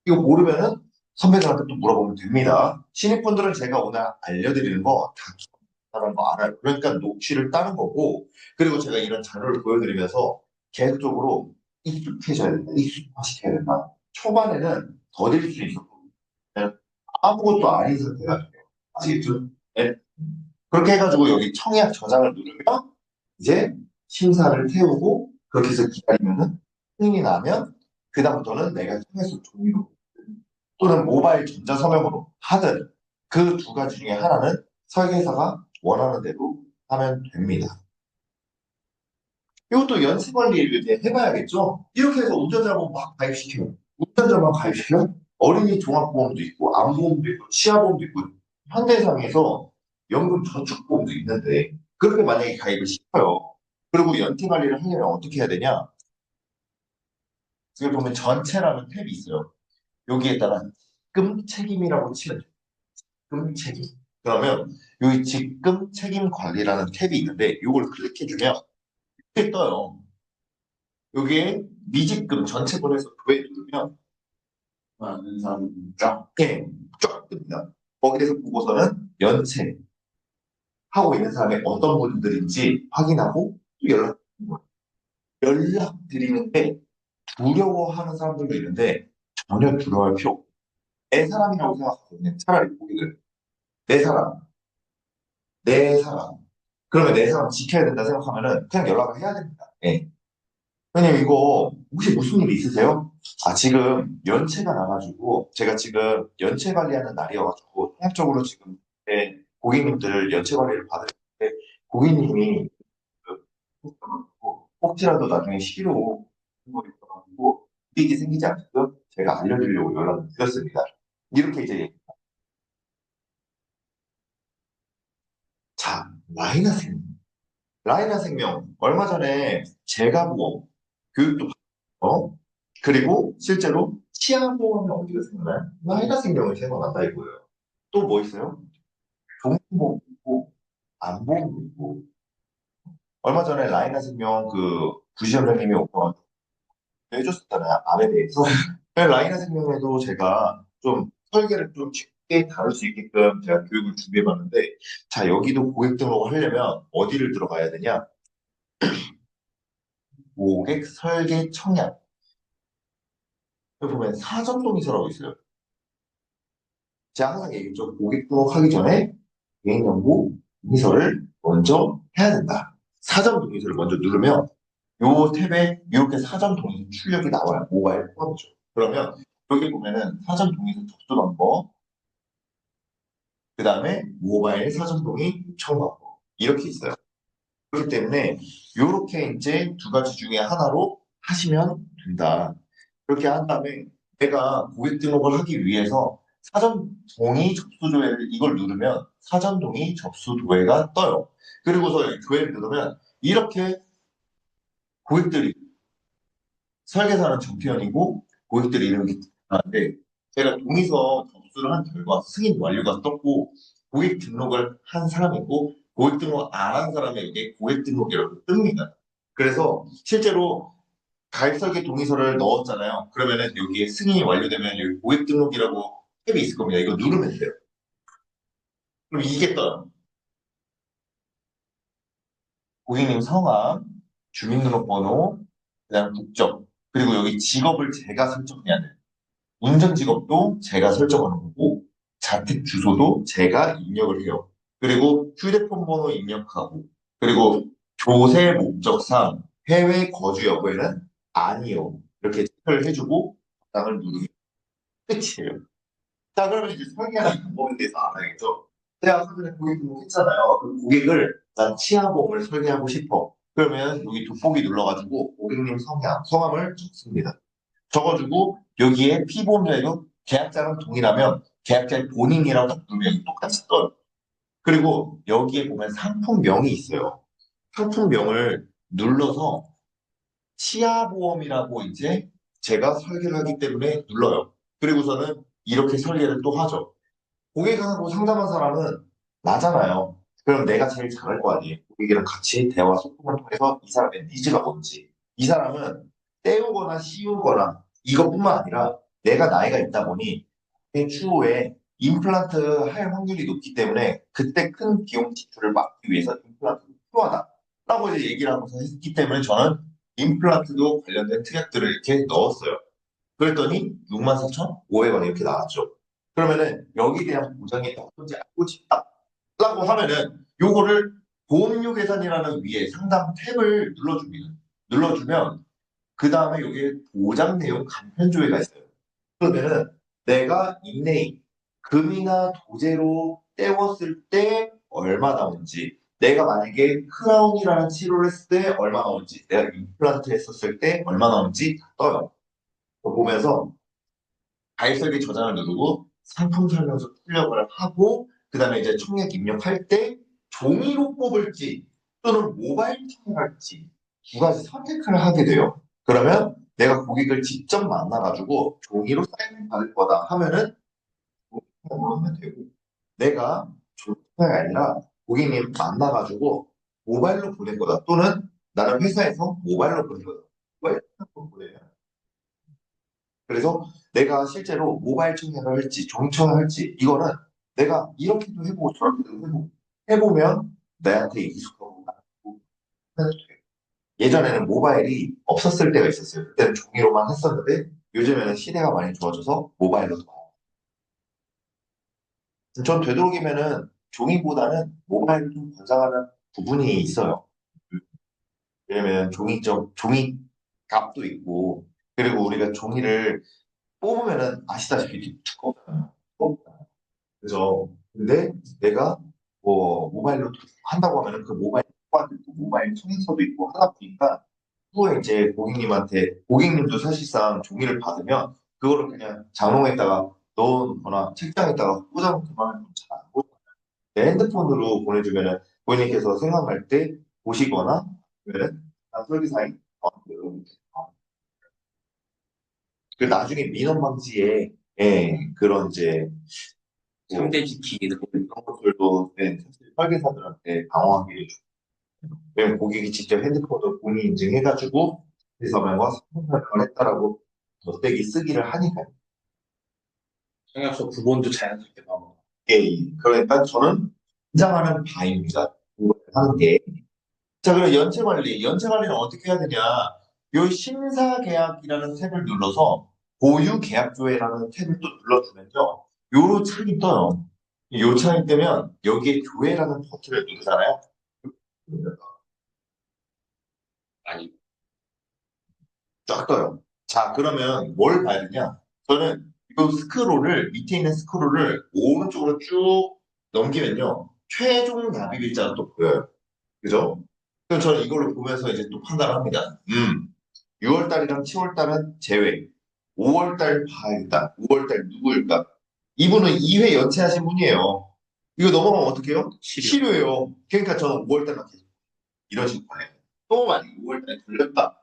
Speaker 1: 이거 모르면은 선배들한테 또 물어보면 됩니다. 신입분들은 제가 오늘 알려드리는 거 다 기억나는 거 알아요. 그러니까 녹취를 따는 거고, 그리고 제가 이런 자료를 보여드리면서 계속적으로 익숙해져야 된다. 익숙화시켜야 된다. 초반에는 더딜 수 있었고, 아무것도 아닌 상태가 돼요. 아시겠죠? 네. 그렇게 해가지고 여기 청약 저장을 누르면 이제 심사를 태우고 그렇게 해서 기다리면은 승인이 나면 그다음부터는 내가 청약서 종이로 또는 모바일 전자서명으로 하든 그 두 가지 중에 하나는 설계사가 원하는 대로 하면 됩니다. 이것도 연습 관리를 이제 해봐야겠죠? 이렇게 해서 운전자보험 막 가입시켜요. 운전자만 가입시켜요? 어린이 종합보험도 있고, 암보험도 있고, 치아보험도 있고, 현대상에서 연금저축보험도 있는데, 그렇게 만약에 가입을 시켜요. 그리고 연체 관리를 하려면 어떻게 해야 되냐? 여기 보면 전체라는 탭이 있어요. 여기에다가 직금 책임이라고 치면 돼요. 직금 책임. 그러면 여기 직금 책임 관리라는 탭이 있는데, 이걸 클릭해주면 이렇게 떠요. 여기에 미직금 전체 보내서 교회 누르면 많은 사람이 쫙 뜹니다. 거기에서 보고서는 연체 하고 있는 사람이 어떤 분들인지 확인하고 또 연락 드리는데 두려워하는 사람들도 있는데 전혀 두려워할 필요 없고 내 사람이라고 생각하거든요. 차라리 고객을 내 사람, 내 사람. 그러면 내 사람 지켜야 된다 생각하면은 그냥 연락을 해야 됩니다. 예. 형님, 이거 혹시 무슨 일 있으세요? 아, 지금 연체가 나가지고, 제가 지금 연체 관리하는 날이어가지고, 통합적으로 지금 고객님들 연체 관리를 받으는데, 고객님이 그, 혹시라도 나중에 시기로 거 있어가지고, 이익이 생기지 않게끔 제가 알려드리려고 연락을 드렸습니다. 이렇게 이제, 자, 라이나 생명. 라이나 생명, 얼마 전에 제가 보험, 교육도 어? 그리고 실제로 치아보험이 어디가 생각나요? 라이나 생명을 생각난다 이거예요. 또 뭐 있어요? 종보험 있고, 안보험도 있고. 얼마 전에 라이나 생명 그 부시원장님이 오빠 해줬었잖아요. 암에 대해서. 라이나 생명에도 제가 좀 설계를 좀 쉽게 다룰 수 있게끔 제가 교육을 준비해봤는데, 자, 여기도 고객 등록을 하려면 어디를 들어가야 되냐? 고객 설계 청약. 여기 보면 사전 동의서라고 있어요. 제가 항상 얘기했죠. 고객 등록하기 전에 개인정보 동의서를 먼저 해야 된다. 사전 동의서를 먼저 누르면 요 탭에 이렇게 사전 동의서 출력이 나와요. 모바일 포함이죠. 그러면 여기 보면은 사전 동의서 접수 방법, 그 다음에 모바일 사전 동의 요청 방법 이렇게 있어요. 그렇기 때문에 이렇게 이제 두 가지 중에 하나로 하시면 된다. 그렇게 한 다음에 내가 고객 등록을 하기 위해서 사전 동의 접수 조회를 이걸 누르면 사전 동의 접수 도해가 떠요. 그리고서 조회를 누르면 이렇게 고객들이 설계사는 정태현이고 고객들 이름이 나는데 제가 동의서 접수를 한 결과 승인 완료가 떴고 고객 등록을 한 사람이고 고객 등록 안 한 사람에게 고객 등록이라고 뜹니다. 그래서 실제로 가입 설계 동의서를 넣었잖아요. 그러면은 여기에 승인이 완료되면 여기 고객 등록이라고 탭이 있을 겁니다. 이거 누르면 돼요. 그럼 이게 떠요. 고객님 성함, 주민등록번호, 그다음 국적, 그리고 여기 직업을 제가 설정해야 돼요. 운전 직업도 제가 설정하는 거고, 자택 주소도 제가 입력을 해요. 그리고 휴대폰 번호 입력하고, 그리고 조세 목적상 해외 거주 여부에는 아니요. 이렇게 체크를 해주고, 답장을 누르면 끝이에요. 자, 그러면 이제 설계하는 방법에 대해서 알아야겠죠. 제가 아까 전에 고객 등록했잖아요. 그 고객을 난 치아보험을 설계하고 싶어. 그러면 여기 돋보기 눌러가지고 고객님 성함을 적습니다. 적어주고 여기에 피보험자이고 계약자랑 동일하면 계약자의 본인이라고 딱 누르면 똑같이 떠요. 그리고 여기에 보면 상품명이 있어요. 상품명을 눌러서 치아보험이라고 이제 제가 설계를 하기 때문에 눌러요. 그리고서는 이렇게 설계를 또 하죠. 고객하고 상담한 사람은 나잖아요. 그럼 내가 제일 잘할 거 아니에요. 고객이랑 같이 대화 소통을 통해서 이 사람의 니즈가 뭔지. 이 사람은 때우거나 씌우거나 이것뿐만 아니라 내가 나이가 있다 보니 추후에 임플란트 할 확률이 높기 때문에 그때 큰 비용 지출을 막기 위해서 임플란트가 필요하다. 라고 이제 얘기를 하면서 했기 때문에 저는 임플란트도 관련된 특약들을 이렇게 넣었어요. 그랬더니 64,500원 이렇게 나왔죠. 그러면은 여기에 대한 보장이 어떤지 알고 싶다라고 하면은 요거를 보험료 계산이라는 위에 상담 탭을 눌러줍니다. 눌러주면 그 다음에 여기에 보장 내용 간편 조회가 있어요. 그러면은 내가 인내이 금이나 도제로 때웠을 때 얼마 나오는지, 내가 만약에 크라운이라는 치료를 했을 때 얼마 나오는지, 내가 임플란트 했었을 때 얼마 나오는지 떠요. 그거 보면서 가입설계 저장을 누르고 상품 설명서 출력을 하고 그다음에 이제 청약 입력할 때 종이로 뽑을지 또는 모바일 청약할지 두 가지 선택을 하게 돼요. 그러면 내가 고객을 직접 만나가지고 종이로 사인을 받을 거다 하면은 종이로 하면 되고 내가 종이가 아니라 고객님 만나가지고 모바일로 보낼 거다 또는 나는 회사에서 모바일로 보낼 거다. 모바일로 보내면 그래서 내가 실제로 모바일 청약을 할지 종이 청약을 할지 이거는 내가 이렇게도 해보고 저렇게도 해보고 해보면 나한테 익숙하고 해도 돼. 예전에는 모바일이 없었을 때가 있었어요. 그때는 종이로만 했었는데 요즘에는 시대가 많이 좋아져서 모바일로도 봐요. 전 되도록이면은 종이보다는 모바일을 좀 권장하는 부분이 있어요. 왜냐면 종이 값도 있고 그리고 우리가 종이를 뽑으면은 아시다시피 되게 두껍잖아요. 그죠? 근데 내가 뭐 모바일로 한다고 하면은 그 모바일 통화도 있고 모바일 통해서도 있고 하다 보니까 후에 이제 고객님도 사실상 종이를 받으면 그거를 그냥 장롱에다가 넣거나 책장에다가 꽂아놓기만 하면 잘안 보여요. 내 핸드폰으로 보내주면은 고객님께서 생각날 때 보시거나 아니면은 설계사인 그 나중에 민원 방지에 그런 이제 뭐
Speaker 2: 3대 지키
Speaker 1: 그런 것들도 사실 설계사들한테 방어하기 왜냐면 고객이 직접 핸드폰으로 본인 인증해가지고 대서명과 상품설명을 했다라고 덧대기 쓰기를 하니까
Speaker 2: 청약서 부본도 자연스럽게 나오고.
Speaker 1: 그러니까 저는 긴장하는 바입니다. 그걸 하는 게. 자, 그럼 연체 관리는 어떻게 해야 되냐? 요 심사계약이라는 탭을 눌러서 보유계약조회라는 탭을 또 눌러주면요. 요로 창이 떠요. 요 창이 뜨면 여기에 조회라는 버튼을 누르잖아요.
Speaker 2: 아니,
Speaker 1: 쫙 떠요. 자, 그러면 뭘 봐야 되냐? 저는 이 밑에 있는 스크롤을 오른쪽으로 쭉 넘기면요. 최종 납입 일자가 또 보여요. 그죠? 그래서 저는 이걸로 보면서 이제 또 판단을 합니다. 6월달이랑 7월달은 제외. 5월달 봐야겠다. 5월달 누구일까? 이분은 2회 연체하신 분이에요. 이거 넘어가면 어떡해요?
Speaker 2: 치료.
Speaker 1: 치료예요. 그러니까 저는 5월달만 계속 이런 식으로 봐요. 또 만약에 5월달에 걸렸다.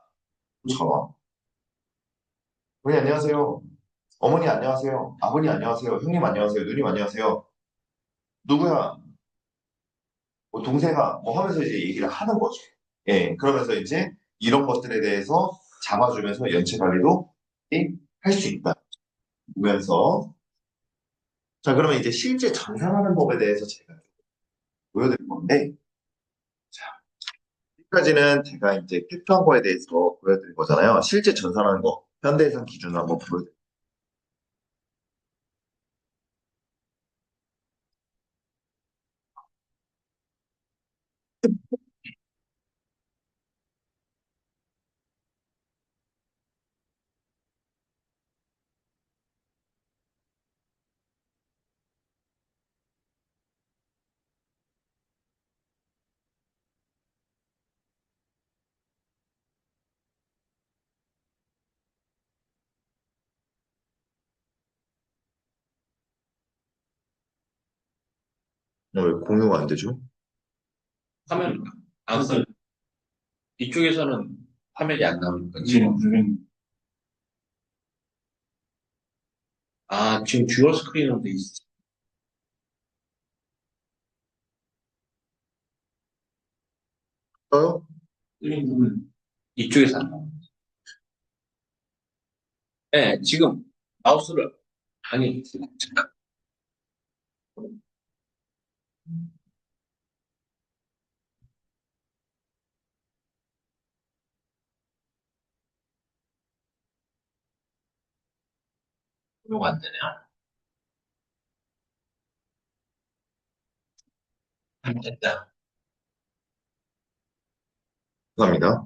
Speaker 1: 저런. 어머니 안녕하세요. 어머니 안녕하세요. 아버님 안녕하세요. 형님 안녕하세요. 누님 안녕하세요. 누구야? 뭐 동생아 뭐 하면서 이제 얘기를 하는 거죠. 예, 그러면서 이제 이런 것들에 대해서 잡아주면서 연체 관리도 할 수 있다. 보면서 자 그러면 이제 실제 전산하는 법에 대해서 제가 보여드릴 건데 자 여기까지는 제가 이제 캡처한 거에 대해서 보여드릴 거잖아요. 실제 전산하는 거 현대해상 기준으로 한번 보여드릴게요. 왜 공유가 안 되죠?
Speaker 2: 화면 안 써요. 이쪽에서는 화면이 안 나오니까 지금. 아, 지금 듀얼 스크린으로 돼 있어.
Speaker 1: 떠요?
Speaker 2: 이쪽에서 안 나와. 네, 지금 마우스를, 아니, 잠깐, 공유가 안 되네요. 됐다.
Speaker 1: 감사합니다.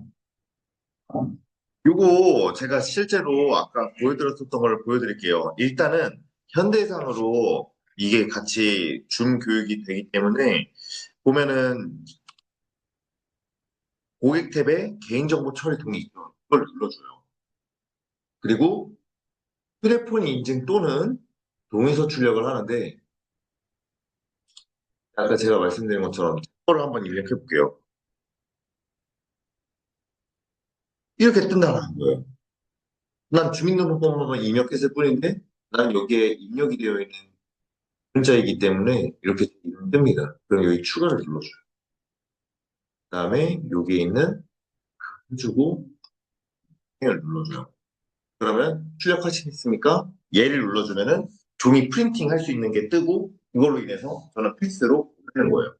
Speaker 1: 요거 제가 실제로 아까 보여드렸었던 걸 보여드릴게요. 일단은 현대해상으로 이게 같이 줌 교육이 되기 때문에 보면은 고객 탭에 개인정보 처리 동의 있죠. 그걸 눌러줘요. 그리고 휴대폰 인증 또는 동의서 출력을 하는데 아까 제가 말씀드린 것처럼 그걸 한번 입력해 볼게요. 이렇게 뜬다는 거예요. 난 주민등록번호만 입력했을 뿐인데 난 여기에 입력이 되어 있는 문자이기 때문에 이렇게 뜹니다. 그럼 여기 추가를 눌러줘요. 그다음에 여기에 있는 해주고 을 눌러줘요. 그러면 출력하시겠습니까? 얘를 눌러주면은 종이 프린팅 할 수 있는 게 뜨고 이걸로 인해서 저는 패스로 보내는 거예요.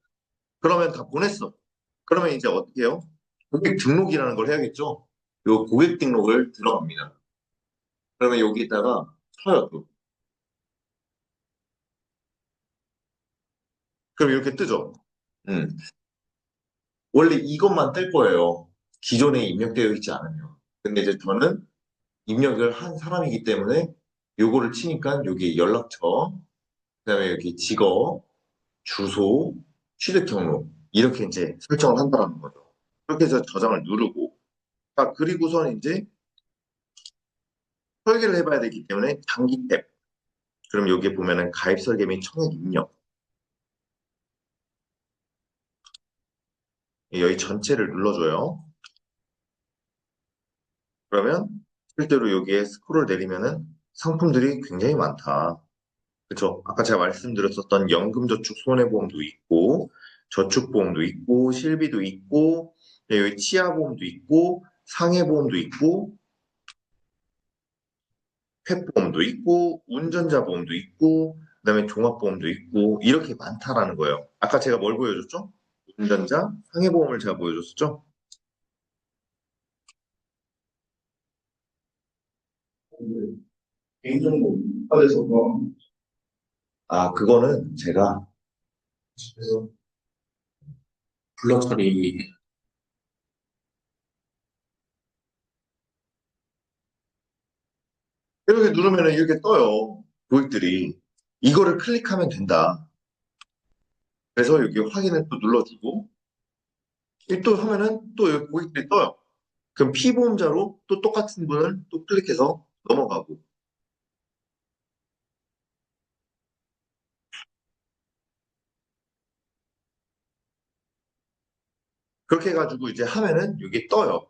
Speaker 1: 그러면 다 보냈어. 그러면 이제 어떻게 해요? 고객 등록이라는 걸 해야겠죠? 요 고객 등록을 들어갑니다. 그러면 여기다가 쳐요. 또. 그럼 이렇게 뜨죠? 음. 원래 이것만 뜰 거예요. 기존에 입력되어 있지 않으면. 근데 이제 저는 입력을 한 사람이기 때문에 요거를 치니까 여기 연락처, 그다음에 여기 직업, 주소, 취득 경로 이렇게 이제 설정을 한다는 거죠. 그렇게 해서 저장을 누르고 아 그리고선 이제 설계를 해봐야 되기 때문에 장기 탭. 그럼 여기에 보면은 가입 설계 및 청약 입력 여기 전체를 눌러줘요. 그러면 실제로 여기에 스크롤 내리면은 상품들이 굉장히 많다. 그렇죠? 아까 제가 말씀드렸었던 연금저축 손해보험도 있고 저축보험도 있고 실비도 있고 네, 여기 치아보험도 있고 상해보험도 있고 펫보험도 있고 운전자 보험도 있고 그다음에 종합보험도 있고 이렇게 많다라는 거예요. 아까 제가 뭘 보여줬죠? 운전자 상해보험을 제가 보여줬었죠? 개인정보 받아서 아 그거는 제가 그래서
Speaker 2: 블러 처리.
Speaker 1: 이렇게 누르면 이렇게 떠요. 고객들이 이거를 클릭하면 된다. 그래서 여기 확인을 또 눌러주고 또 하면은 또 여기 고객들이 떠요. 그럼 피보험자로 또 똑같은 분을 또 클릭해서 넘어가고 그렇게 해가지고 이제 하면은 여기 떠요.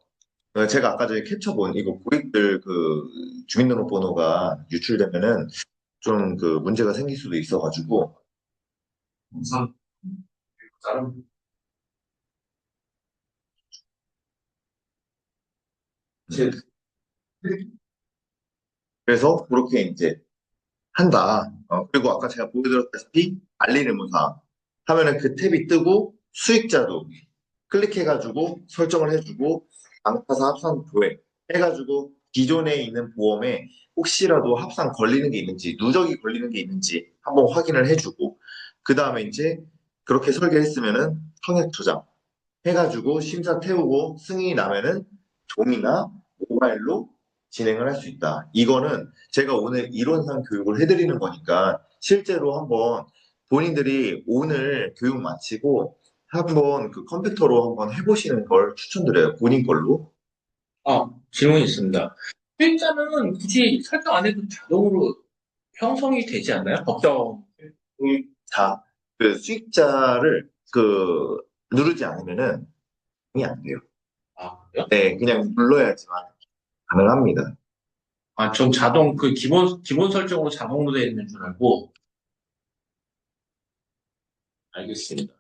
Speaker 1: 제가 아까 전에 캡처본 이거 고객들 그 주민등록번호가 유출되면은 좀 그 문제가 생길 수도 있어가지고 우선 다른 이제 그래서 그렇게 이제 한다. 그리고 아까 제가 보여드렸다시피 알리르무사 하면은 그 탭이 뜨고 수익자도 클릭해가지고 설정을 해주고 방타사 합산 조회 해가지고 기존에 있는 보험에 혹시라도 합산 걸리는 게 있는지 누적이 걸리는 게 있는지 한번 확인을 해주고 그 다음에 이제 그렇게 설계했으면은 청약 저장 해가지고 심사 태우고 승인이 나면은 종이나 모바일로 진행을 할 수 있다. 이거는 제가 오늘 이론상 교육을 해드리는 거니까 실제로 한번 본인들이 오늘 교육 마치고 한번 그 컴퓨터로 한번 해보시는 걸 추천드려요. 본인 걸로.
Speaker 2: 질문이 있습니다. 수익자는 굳이 설정 안 해도 자동으로 형성이 되지 않나요? 법정.
Speaker 1: 자, 그 수익자를 그 누르지 않으면은 이안 돼요.
Speaker 2: 그래요?
Speaker 1: 네, 그냥 눌러야지만 가능합니다.
Speaker 2: 전 자동, 기본 설정으로 자동으로 되어 있는 줄 알고. 알겠습니다.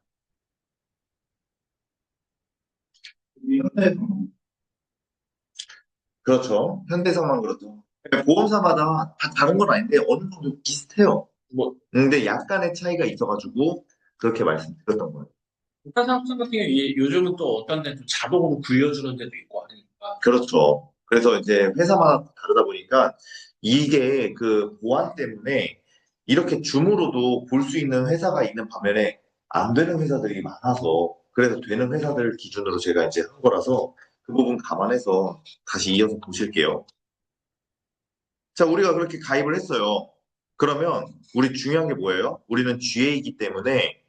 Speaker 1: 그렇죠. 현대사만 그렇죠. 그러니까 보험사마다 다 다른 건 아닌데 어느 정도 비슷해요.
Speaker 2: 뭐,
Speaker 1: 근데 약간의 차이가 있어가지고 그렇게 말씀드렸던 거예요.
Speaker 2: 회사상품 같은 경우에 요즘은 또 어떤 데는 좀 자동으로 굴려주는 데도 있고 하니까.
Speaker 1: 그렇죠. 그래서 이제 회사마다 다르다 보니까 이게 그 보안 때문에 이렇게 줌으로도 볼 수 있는 회사가 있는 반면에 안 되는 회사들이 많아서 그래서 되는 회사들 기준으로 제가 이제 한 거라서 그 부분 감안해서 다시 이어서 보실게요. 자, 우리가 그렇게 가입을 했어요. 그러면 우리 중요한 게 뭐예요? 우리는 GA이기 때문에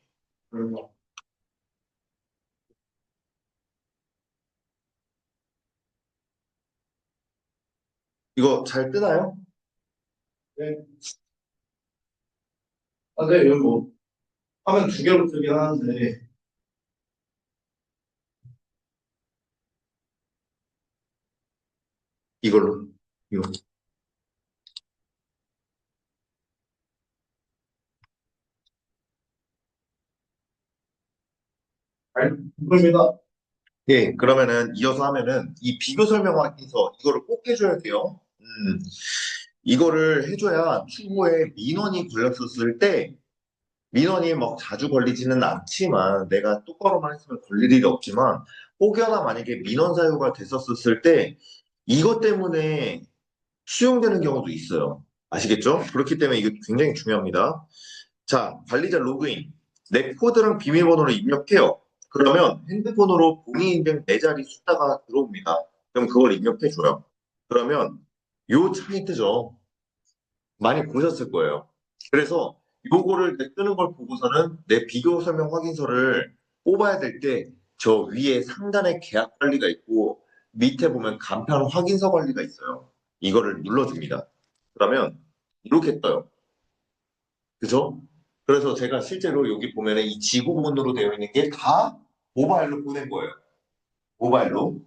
Speaker 1: 이거 잘 뜨나요?
Speaker 3: 네. 네, 여기 뭐, 화면 두 개로 뜨긴 하는데,
Speaker 1: 이걸로. 이거.
Speaker 3: 이겁니다.
Speaker 1: 예, 그러면은 이어서 하면은 이 비교 설명하기서 이거를 꼭 해줘야 돼요. 이거를 해줘야 추후에 민원이 걸렸었을 때 민원이 막 자주 걸리지는 않지만 내가 똑바로만 했으면 걸릴 일이 없지만 혹여나 만약에 민원 사유가 됐었을 때 이것 때문에 수용되는 경우도 있어요. 아시겠죠? 그렇기 때문에 이게 굉장히 중요합니다. 자, 관리자 로그인. 내 코드랑 비밀번호를 입력해요. 그러면 핸드폰으로 본인 인증 네 자리 숫자가 들어옵니다. 그럼 그걸 입력해줘요. 그러면 요 창이 뜨죠. 많이 보셨을 거예요. 그래서 요거를 뜨는 걸 보고서는 내 비교 설명 확인서를 뽑아야 될 때 저 위에 상단에 계약 관리가 있고 밑에 보면 간편 확인서 관리가 있어요. 이거를 눌러줍니다. 그러면 이렇게 떠요. 그죠? 그래서 제가 실제로 여기 보면은 이 지구본으로 되어 있는 게 다 모바일로 보낸 거예요. 모바일로.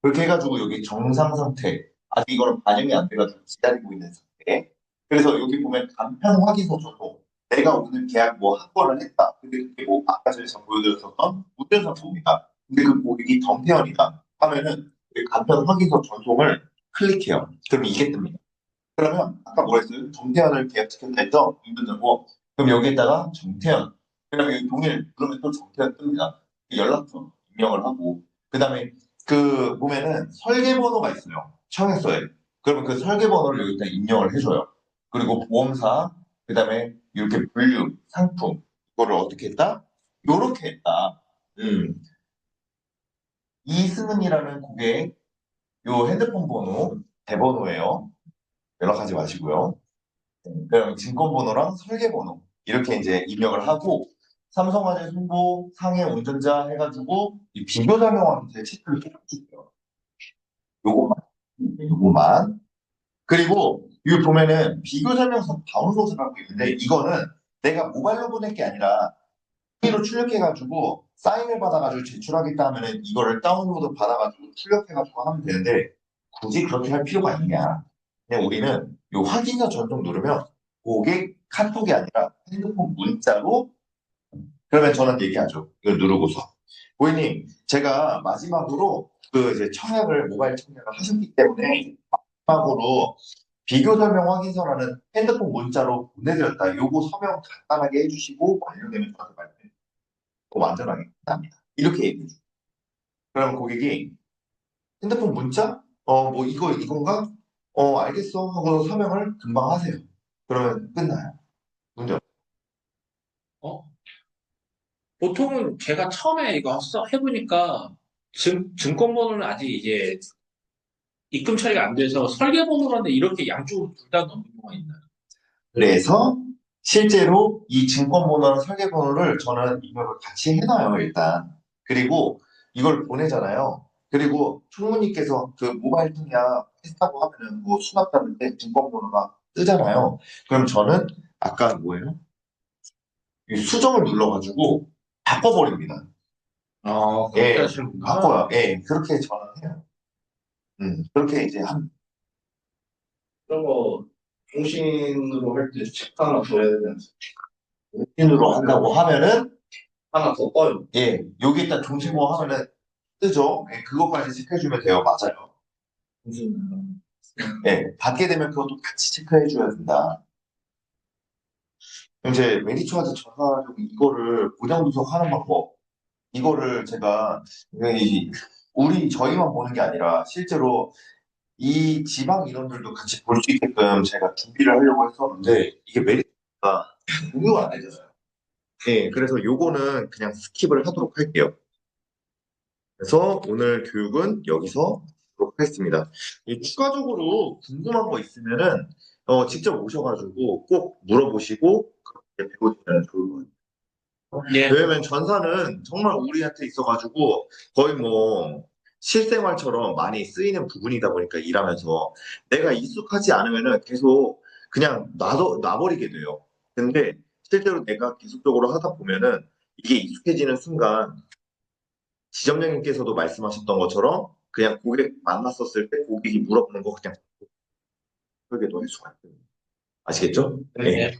Speaker 1: 그렇게 해가지고 여기 정상 상태. 아직 이거는 반영이 안 돼가지고 기다리고 있는 상태. 그래서 여기 보면 간편 확인서 저도 내가 오늘 계약 뭐 한 건을 했다. 근데 그게 뭐 아까 전에 제가 보여드렸었던 운전상품입니다. 근데 그 고객이 정태현이다 하면은 그 간편 확인서 전송을 클릭해요. 그럼 이게 뜹니다. 그러면 아까 뭐랬어요? 정태현을 계약시켰다 했죠? 운전자고. 그럼 여기에다가 정태현. 그다음에 여기 동일 그러면 또 정태현 뜹니다. 연락처 입력을 하고 그다음에 그 보면은 설계번호가 있어요. 청약서에. 그러면 그 설계번호를 여기다 입력을 해줘요. 그리고 보험사 그다음에 이렇게 분류 상품 이거를 어떻게 했다? 요렇게 했다. 음. 이승은이라는 고객 요 핸드폰 번호 대번호예요. 연락하지 마시고요. 그럼 증권번호랑 설계번호 이렇게 이제 입력을 하고 삼성화재 송보 상해 운전자 해가지고 이 비교 설명하면 제 체크를 해줄게요. 요것만 요것만 그리고 여기 보면은 비교 설명서 다운로드라고 있는데 이거는 내가 모바일로 보낼 게 아니라 종이로 출력해가지고 사인을 받아가지고 제출하겠다 하면은 이거를 다운로드 받아가지고 출력해가지고 하면 되는데 굳이 그렇게 할 필요가 있냐? 그냥 우리는 요 확인서 전송 누르면 고객 카톡이 아니라 핸드폰 문자로 그러면 저는 얘기하죠. 이걸 누르고서 고객님 제가 마지막으로 그 이제 청약을 모바일 청약을 하셨기 때문에 마지막으로 비교 설명 확인서라는 핸드폰 문자로 보내드렸다. 요거 서명 간단하게 해주시고 완료되면 저한테 말씀해 주세요. 완전하게 끝납니다. 이렇게 얘기해 줘. 그러면 고객이 핸드폰 문자? 뭐 이건가? 알겠어. 하고 서명을 금방 하세요. 그러면 끝나요. 문제 없어요.
Speaker 2: 어? 보통은 제가 처음에 이거 해보니까 증권번호는 아직 이제 입금 처리가 안 돼서 설계번호라는데 이렇게 양쪽으로 둘 다 넣는 경우가 있나요?
Speaker 1: 그래서 실제로 이 증권번호랑 설계번호를 저는 입력을 같이 해놔요, 일단. 그리고 이걸 보내잖아요. 그리고 총무님께서 그 모바일 통역 했다고 하면은 뭐 수납 받을 때 증권번호가 뜨잖아요. 그럼 저는 아까 뭐예요? 이 수정을 눌러가지고 바꿔버립니다.
Speaker 2: 아, 그렇게
Speaker 1: 예,
Speaker 2: 하시는구나.
Speaker 1: 바꿔요. 예, 그렇게 저는 해요. 그렇게 이제
Speaker 3: 그런 거 통신으로 할 때 체크 하나 더 해야 되지 않습니까?
Speaker 1: 한으로 한다고 하면은
Speaker 3: 하나 더 떠요.
Speaker 1: 예, 여기다 종신모 하면은 뜨죠. 예, 그것까지 체크해주면 돼요. 맞아요.
Speaker 2: 무슨,
Speaker 1: 예, 받게 되면 그것도 같이 체크해줘야 된다. 이제 메리츠와드 전화하려고 이거를 고장 분석하는 방법, 이거를 제가 저희만 보는 게 아니라 실제로 이 지방 인원들도 같이 볼 수 있게끔 제가 준비를 하려고 했었는데 이게 메리츠가 공유가 안 되잖아요. 예, 그래서 요거는 그냥 스킵을 하도록 할게요. 그래서 오늘 교육은 여기서 하도록 하겠습니다. 추가적으로 궁금한 거 있으면은 직접 오셔가지고 꼭 물어보시고 그렇게 배우시면 좋을 것 같아요.
Speaker 2: 예,
Speaker 1: 왜냐면 전사는 정말 우리한테 있어가지고 거의 뭐 실생활처럼 많이 쓰이는 부분이다 보니까 일하면서 내가 익숙하지 않으면은 계속 그냥 놔버리게 돼요. 근데 실제로 내가 계속적으로 하다 보면은 이게 익숙해지는 순간 지점장님께서도 말씀하셨던 것처럼 그냥 고객 만났었을 때 고객이 물어보는 거 그냥 그게도 할 수가 있거든요. 아시겠죠? 네.
Speaker 2: 예.